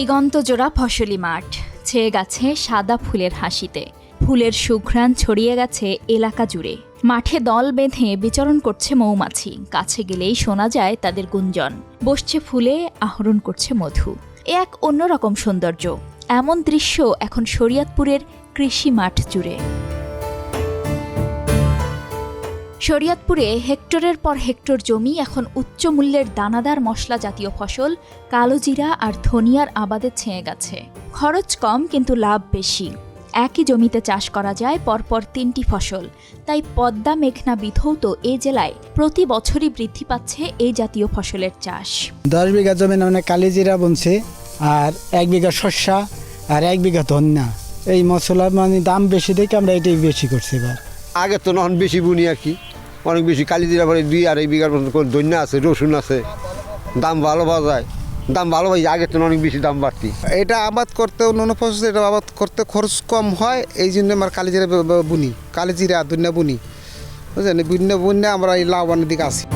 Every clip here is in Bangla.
দিগন্তজোড়া ফসলি মাঠ ছেয়ে গেছে সাদা ফুলের হাসিতে। ফুলের সুঘ্রাণ ছড়িয়ে গেছে এলাকা জুড়ে। মাঠে দল বেঁধে বিচরণ করছে মৌমাছি। কাছে গেলেই শোনা যায় তাদের গুঞ্জন। বসছে ফুলে, আহরণ করছে মধু। এ এক অন্যরকম সৌন্দর্য। এমন দৃশ্য এখন শরীয়তপুরের কৃষি মাঠ জুড়ে। শরীয়তপুরে হেক্টরের পর হেক্টর জমি এখন উচ্চ মূল্যের দানাদার মশলা জাতীয় ফসল কালোজিরা আর ধনিয়ার আবাদে ছেয়ে গেছে। খরচ কম কিন্তু লাভ বেশি। একই জমিতে চাষ করা যায় পরপর 3টি ফসল। তাই পদ্মা মেঘনা বিধৌত এ জেলায় প্রতি বছরই বৃদ্ধি পাচ্ছে এই জাতীয় ফসলের চাষ। 10 বিঘা জমি মানে কালিজিরা বুনছে, আর 1 বিঘা শস্যা আর 1 বিঘা ধনিয়া। এই মশলা মানে দাম বেশি দেখে আমরা এটাই বেশি করছি। এবার আগে তো নন বেশি বুনি আর কি, অনেক বেশি কালিজিরা পরে 2-2.5 বিঘার মতো করে ধনিয়া আছে, রসুন আছে, দাম ভালো পাওয়া যায়। দাম ভালো পাই, আগে তো অনেক বেশি দাম বাড়তি। এটা আবাদ করতে অন্য ফসল এটা আবাদ করতে খরচ কম হয়, এই জন্য আমার কালিজিরা বুনি, কালিজিরা ধনিয়া বুনি, বুঝলেন? বুনে আমরা এই লাভবানের দিকে আসি।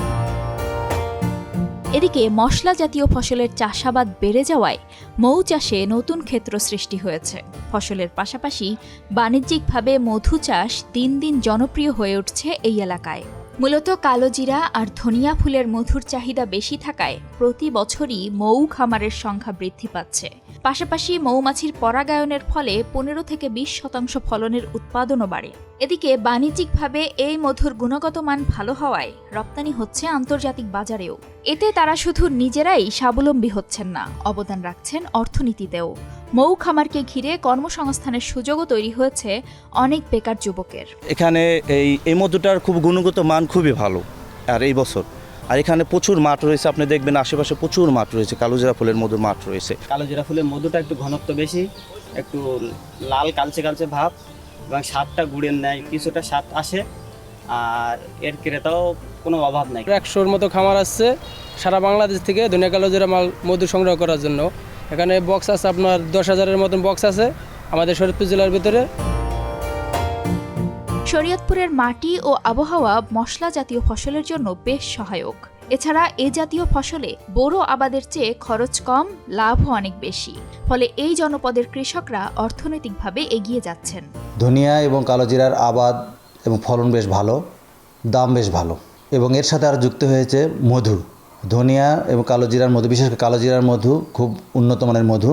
এদিকে মশলা জাতীয় ফসলের চাষাবাদ বেড়ে যাওয়ায় মৌ চাষে নতুন ক্ষেত্র সৃষ্টি হয়েছে। ফসলের পাশাপাশি বাণিজ্যিকভাবে মধু চাষ দিন দিন জনপ্রিয় হয়ে উঠছে এই এলাকায়। মূলত কালোজিরা আর ধনিয়া ফুলের মধুর চাহিদা বেশি থাকায় প্রতি বছরই মৌ খামারের সংখ্যা বৃদ্ধি পাচ্ছে। পাশাপাশি মৌমাছির পরাগায়নের ফলে 15 থেকে 20% ফলনের উৎপাদনও বাড়ে। এদিকে বাণিজ্যিকভাবে এই মধুর গুণগত মান ভালো হওয়ায় রপ্তানি হচ্ছে আন্তর্জাতিক বাজারেও। এতে তারা শুধু নিজেরাই স্বাবলম্বী হচ্ছেন না, অবদান রাখছেন অর্থনীতিতেও। মৌ খামারকে ঘিরে কর্মসংস্থানের সুযোগও তৈরি হয়েছে অনেক বেকার যুবকের। এখানে এই মধুটার খুব গুণগত মান খুবই ভালো। আর এই বছর আর এখানে প্রচুর মাঠ রয়েছে, আপনি দেখবেন আশেপাশে প্রচুর মাঠ রয়েছে, কালোজিরা ফুলের মধুর মাঠ রয়েছে। কালোজিরা ফুলের মধুটা একটু ঘনত্ব বেশি, একটু লাল কালচে কালচে ভাব, এবং স্বাদটা গুড়ের নেয়, কিছুটা স্বাদ আসে। আর এর ক্রেতাও কোনো অভাব নাই। 100-র মতো খামার আসছে সারা বাংলাদেশ থেকে ধনিয়া কালোজিরা মাল মধু সংগ্রহ করার জন্য। এখানে বক্স আছে আপনার 10,000-এর মতন বক্স আছে আমাদের শরীয়তপুর জেলার ভিতরে। শরীয়তপুরের মাটি ও আবহাওয়া মশলা জাতীয় ফসলের জন্য বেশ সহায়ক। এছাড়া এ জাতীয় ফসলে বোরো আবাদের চেয়ে খরচ কম, লাভও অনেক বেশি। ফলে এই জনপদের কৃষকরা অর্থনৈতিকভাবে এগিয়ে যাচ্ছেন। ধনিয়া এবং কালোজিরার আবাদ এবং ফলন বেশ ভালো, দাম বেশ ভালো, এবং এর সাথে আর যুক্ত হয়েছে মধু। ধনিয়া এবং কালোজিরার মধু, বিশেষ করে কালোজিরার মধু খুব উন্নত মানের মধু,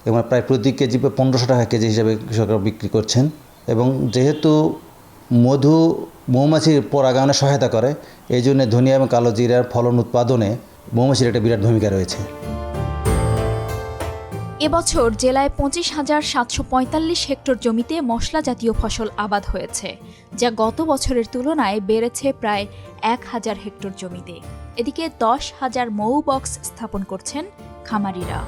এবং প্রায় প্রতি কেজি 1500 টাকা কেজি হিসাবে কৃষকরা বিক্রি করছেন। এবং যেহেতু মধু মৌমাছির পরাগায়নে সহায়তা করে, এই জন্য ধনিয়া এবং কালোজিরার ফলন উৎপাদনে মৌমাছির একটা বিরাট ভূমিকা রয়েছে। এবছর জেলায় 25,745 হেক্টর জমিতে মশলা জাতীয় ফসল আবাদ হয়েছে, যা গত বছরের তুলনায় বেড়েছে প্রায় 1000 হেক্টর জমিতে। এদিকে 10,000 মৌ বক্স স্থাপন করছেন খামারিরা।